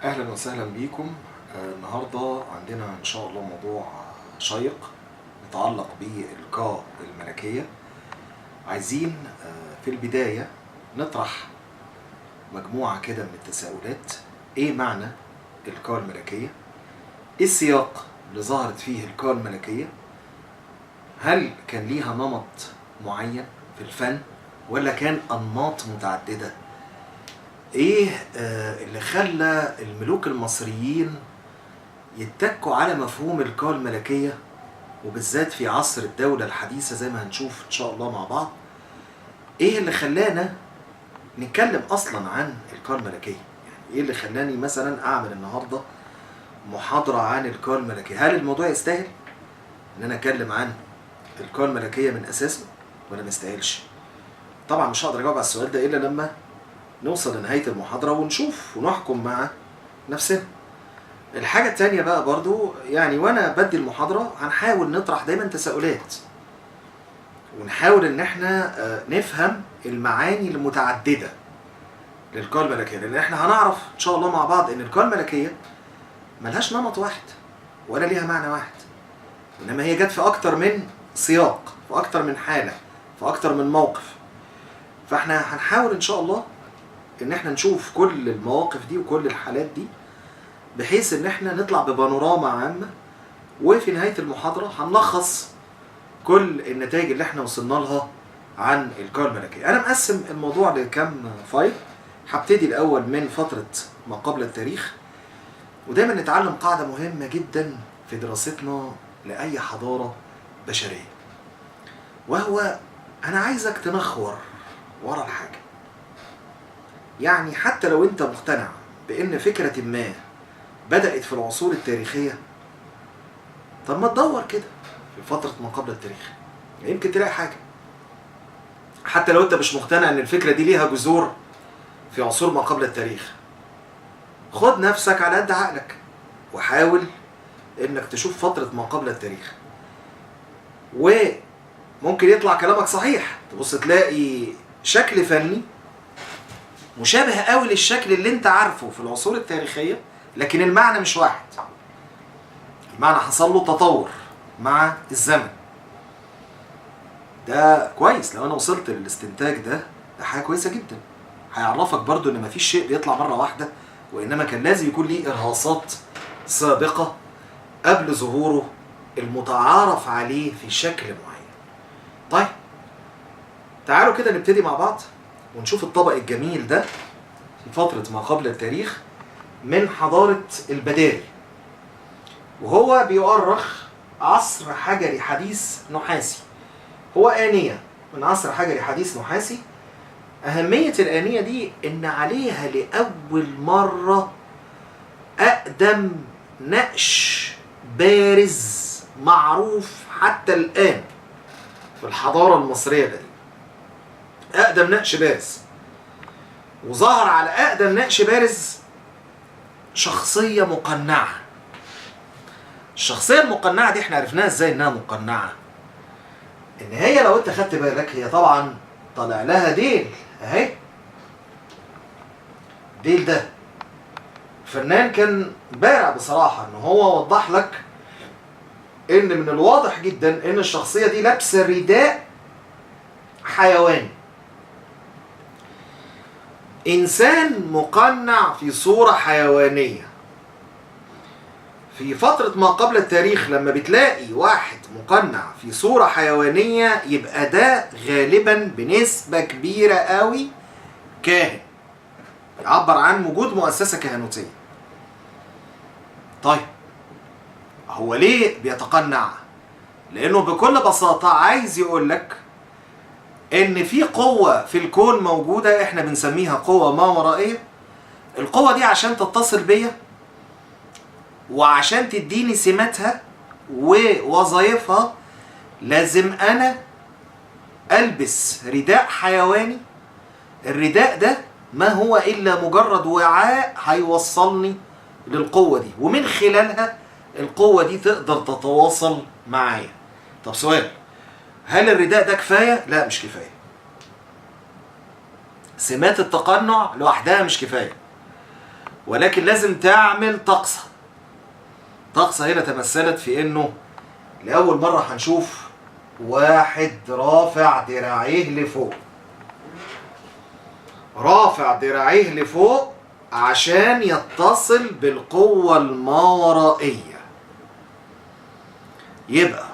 اهلا وسهلا بيكم. النهارده عندنا ان شاء الله موضوع شيق يتعلق بالقاء الملكيه. عايزين في البدايه نطرح مجموعه كده من التساؤلات. ايه معنى القاء الملكيه؟ ايه السياق اللي ظهرت فيه القاء الملكيه؟ هل كان ليها نمط معين في الفن ولا كان انماط متعدده؟ ايه اللي خلى الملوك المصريين يتكوا على مفهوم القاء الملكية، وبالذات في عصر الدولة الحديثة زي ما هنشوف ان شاء الله مع بعض؟ ايه اللي خلانا نتكلم اصلا عن القاء الملكية؟ يعني ايه اللي خلاني مثلا اعمل النهاردة محاضرة عن القاء الملكية؟ هل الموضوع يستاهل ان انا اتكلم عن القاء الملكية من اساسه ولا ما يستاهلش؟ طبعا مش هقدر اجاوب على السؤال ده الا لما نوصل لنهاية المحاضرة ونشوف ونحكم مع نفسنا. الحاجة التانية بقى برضو، يعني وانا بدي المحاضرة هنحاول نطرح دايما تساؤلات ونحاول ان احنا نفهم المعاني المتعددة للقاء الملكية، لان احنا هنعرف ان شاء الله مع بعض ان القاء الملكية ملهاش نمط واحد ولا ليها معنى واحد، انما هي جت في اكتر من سياق، في اكتر من حالة، في اكتر من موقف. فاحنا هنحاول ان شاء الله ان احنا نشوف كل المواقف دي وكل الحالات دي، بحيث ان احنا نطلع ببانوراما عامة، وفي نهاية المحاضرة هنلخص كل النتائج اللي احنا وصلنا لها عن القاء الملكية. انا مقسم الموضوع لكم فايل. هبتدي الاول من فترة ما قبل التاريخ، ودايما نتعلم قاعدة مهمة جدا في دراستنا لأي حضارة بشرية، وهو انا عايزك تنخور ورا الحاجة. يعني حتى لو انت مقتنع بان فكرة ما بدأت في العصور التاريخية، طب ما تدور كده في فترة ما قبل التاريخ، يمكن تلاقي حاجة. حتى لو انت مش مقتنع ان الفكرة دي ليها جذور في عصور ما قبل التاريخ، خد نفسك على قد عقلك وحاول انك تشوف فترة ما قبل التاريخ، وممكن يطلع كلامك صحيح. تبص تلاقي شكل فني مشابه قوي للشكل اللي انت عارفه في العصور التاريخية، لكن المعنى مش واحد. المعنى حصل له تطور مع الزمن. ده كويس. لو انا وصلت للاستنتاج ده حاجة كويسة جدا. هيعرفك برضو ان مفيش شيء بيطلع مرة واحدة، وانما كان لازم يكون ليه ارهاصات سابقة قبل ظهوره المتعارف عليه في شكل معين. طيب تعالوا كده نبتدي مع بعض ونشوف الطبق الجميل ده في فترة ما قبل التاريخ من حضارة البداري، وهو بيؤرخ عصر حجري حديث نحاسي. هو آنية من عصر حجري حديث نحاسي. أهمية الآنية دي إن عليها لأول مرة أقدم نقش بارز معروف حتى الآن في الحضارة المصرية القديمة. أقدم نقش بارز، وظهر على أقدم نقش بارز شخصية مقنعة. الشخصية المقنعة دي احنا عرفناها ازاي انها مقنعة؟ ان هي لو انت خدت بالك هي طبعا طالع لها ديل اهي. ديل ده الفنان كان بارع بصراحة ان هو وضح لك ان من الواضح جدا ان الشخصية دي لابسة رداء حيواني. انسان مقنع في صورة حيوانية. في فترة ما قبل التاريخ لما بتلاقي واحد مقنع في صورة حيوانية، يبقى ده غالبا بنسبة كبيرة قوي كاهن، يعبر عن وجود مؤسسة كهنوتية. طيب هو ليه بيتقنع؟ لأنه بكل بساطة عايز يقولك إن في قوة في الكون موجودة احنا بنسميها قوة ما ورائية. القوة دي عشان تتصل بيا وعشان تديني سماتها ووظائفها لازم انا البس رداء حيواني. الرداء ده ما هو الا مجرد وعاء هيوصلني للقوة دي، ومن خلالها القوة دي تقدر تتواصل معايا. طب سؤال، هل الرداء ده كفاية؟ لا مش كفاية. سمات التقنع لوحدها مش كفاية. ولكن لازم تعمل طقسة. طقسة هنا تمثلت في انه لأول مرة هنشوف واحد رافع دراعيه لفوق، رافع دراعيه لفوق عشان يتصل بالقوة الماورائية. يبقى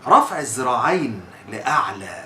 رفع الذراعين لأعلى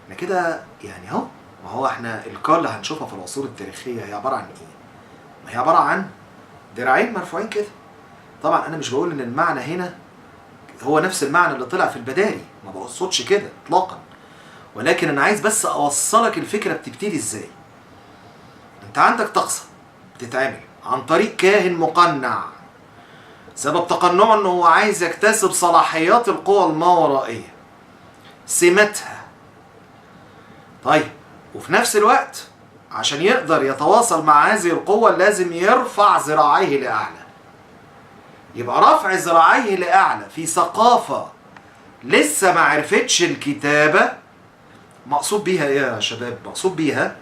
احنا كده يعني اهو. ما هو احنا القاء اللي هنشوفها في العصور التاريخية هي عبارة عن ايه؟ ما هي عبارة عن دراعين مرفوعين كده. طبعا انا مش بقول ان المعنى هنا هو نفس المعنى اللي طلع في البداري، ما بقصدش كده اطلاقا، ولكن انا عايز بس اوصلك الفكرة بتبتدي ازاي. انت عندك طقسة بتتعمل عن طريق كاهن مقنع، سبب تقنعه انه هو عايز يكتسب صلاحيات القوى الماورائية، سماتها. طيب وفي نفس الوقت عشان يقدر يتواصل مع هذه القوة لازم يرفع ذراعيه لأعلى. يبقى رفع ذراعيه لأعلى في ثقافة لسه ما عرفتش الكتابة، مقصود بيها ايه يا شباب؟ مقصود بيها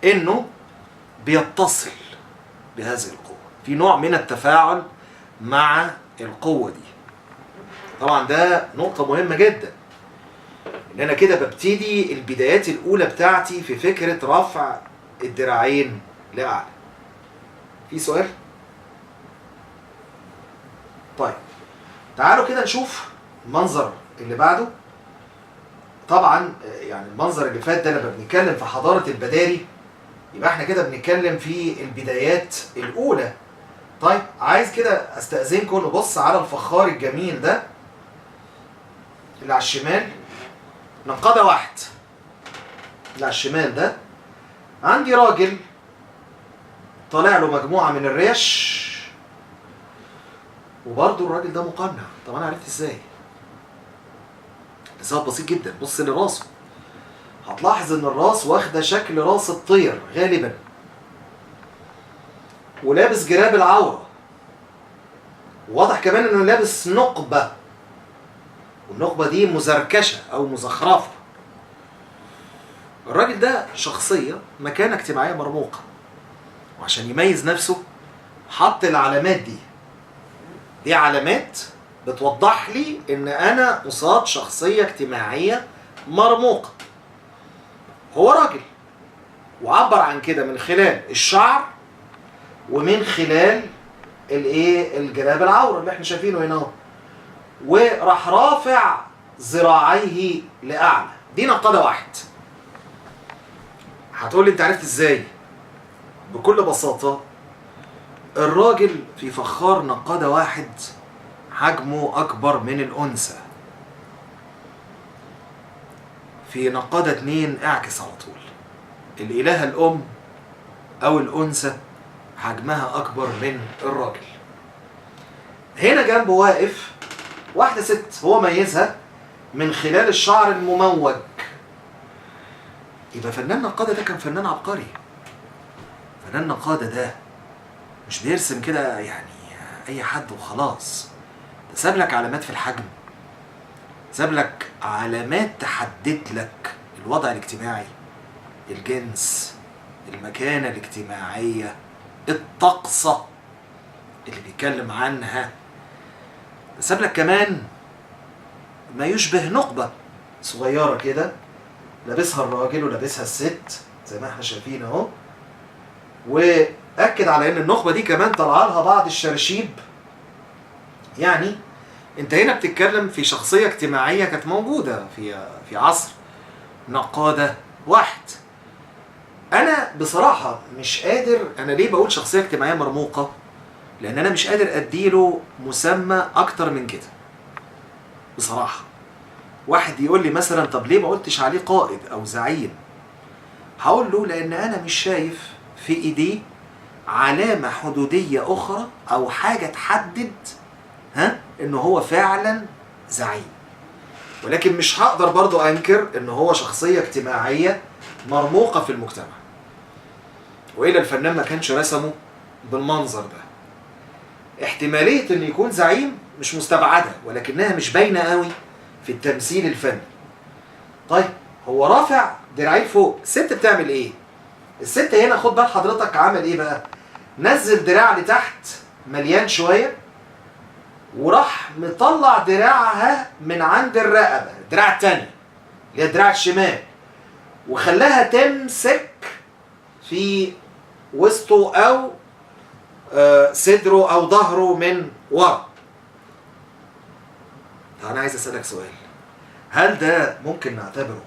انه بيتصل بهذه القوة في نوع من التفاعل مع القوة دي. طبعا ده نقطة مهمة جدا، ان انا كده ببتدي البدايات الاولى بتاعتي في فكرة رفع الدراعين لأعلى. في سؤال؟ طيب تعالوا كده نشوف المنظر اللي بعده. طبعا يعني المنظر اللي فات ده لما بنتكلم في حضارة البداري يبقى احنا كده بنتكلم في البدايات الاولى. طيب عايز كده استأذنكم نبص على الفخار الجميل ده اللي على الشمال، نقادة واحد. اللي على الشمال ده عندي راجل طالع له مجموعة من الريش، وبرضه الراجل ده مقنع. طب انا عرفت ازاي؟ لسبب بسيط جدا. بص لراسه، هتلاحظ ان الراس واخده شكل راس الطير غالبا، ولابس جراب العورة، وواضح كمان انه لابس نقبة، والنقبة دي مزركشة او مزخرفة. الراجل ده شخصية مكانة اجتماعية مرموقة، وعشان يميز نفسه حط العلامات دي. دي علامات بتوضح لي ان انا قصاد شخصية اجتماعية مرموقة. هو راجل، وعبر عن كده من خلال الشعر ومن خلال الايه الجراب العورة اللي احنا شايفينه هنا اهو، وراح رافع ذراعيه لاعلى. دي نقادة واحد. هتقول لي انت عرفت ازاي؟ بكل بساطة الراجل في فخار نقادة واحد حجمه اكبر من الانثى. في نقادة اتنين اعكس على طول، الالهة الام او الانثى حجمها اكبر من الراجل. هنا جنبه واقف واحدة ست، هو ميزها من خلال الشعر المموج. يبقى فنان نقادة ده كان فنان عبقري. فنان نقادة ده مش بيرسم كده يعني اي حد وخلاص، ده ساب لك علامات في الحجم، ساب لك علامات تحدد لك الوضع الاجتماعي، الجنس، المكانة الاجتماعية، الطقسة اللي بيتكلم عنها. ساب لك كمان ما يشبه نقبة صغيرة كده لابسها الراجل ولابسها الست زي ما احنا شايفين اهو، واكد على ان النخبة دي كمان طلع لها بعض الشرشيب. يعني انت هنا بتتكلم في شخصية اجتماعية كانت موجودة في عصر نقادة واحد. انا بصراحة مش قادر، انا ليه بقول شخصية اجتماعية مرموقة؟ لان انا مش قادر اديله مسمى اكتر من كده بصراحة. واحد يقول لي مثلا طب ليه ما قلتش عليه قائد او زعيم؟ هقول له لان انا مش شايف في ايديه علامة حدودية اخرى او حاجة تحدد انه هو فعلا زعيم. ولكن مش هقدر برضو انكر انه هو شخصية اجتماعية مرموقة في المجتمع، وإلا الفنان ما كانش رسمه بالمنظر ده. احتمالية انه يكون زعيم مش مستبعدة، ولكنها مش باينة قوي في التمثيل الفني. طيب هو رافع دراعيه فوق، الست بتعمل ايه؟ الست هنا خد بال حضرتك عمل ايه بقى؟ نزل دراع لتحت مليان شويه، وراح مطلع دراعها من عند الرقبه، الدراع التاني اللي هي الدراع الشمال، وخلاها تمسك في وسطه او صدره او ظهره من ورا. انا عايز اسالك سؤال، هل ده ممكن نعتبره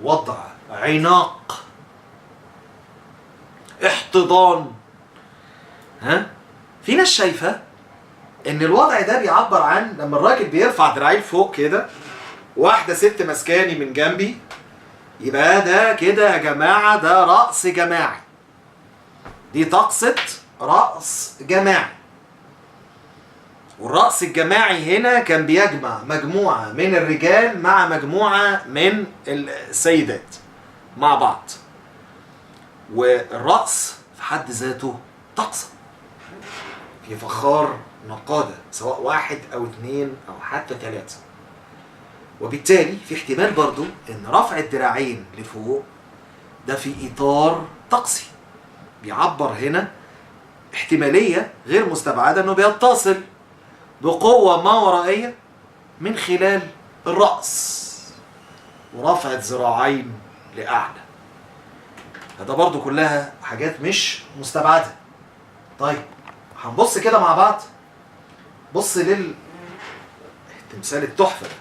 وضع عناق، احتضان؟ في ناس شايفه ان الوضع ده بيعبر عن لما الراجل بيرفع دراعيه لفوق كده، واحده ست مسكاني من جنبي، يبقى ده كده يا جماعه ده رقص جماعي، دي طقسة رقص جماعي. والرقص الجماعي هنا كان بيجمع مجموعة من الرجال مع مجموعة من السيدات مع بعض، والرقص في حد ذاته طقسة في فخار نقادة، سواء واحد أو اتنين أو حتى تلاتة. وبالتالي في احتمال برضو ان رفع الدراعين لفوق ده في إطار طقسي، بيعبر هنا احتمالية غير مستبعدة انه بيتصل بقوة ما ورائية من خلال الرأس ورفع الذراعين لأعلى. هذا برضو كلها حاجات مش مستبعدة. طيب هنبص كده مع بعض، بص للتمثال التحفة ده.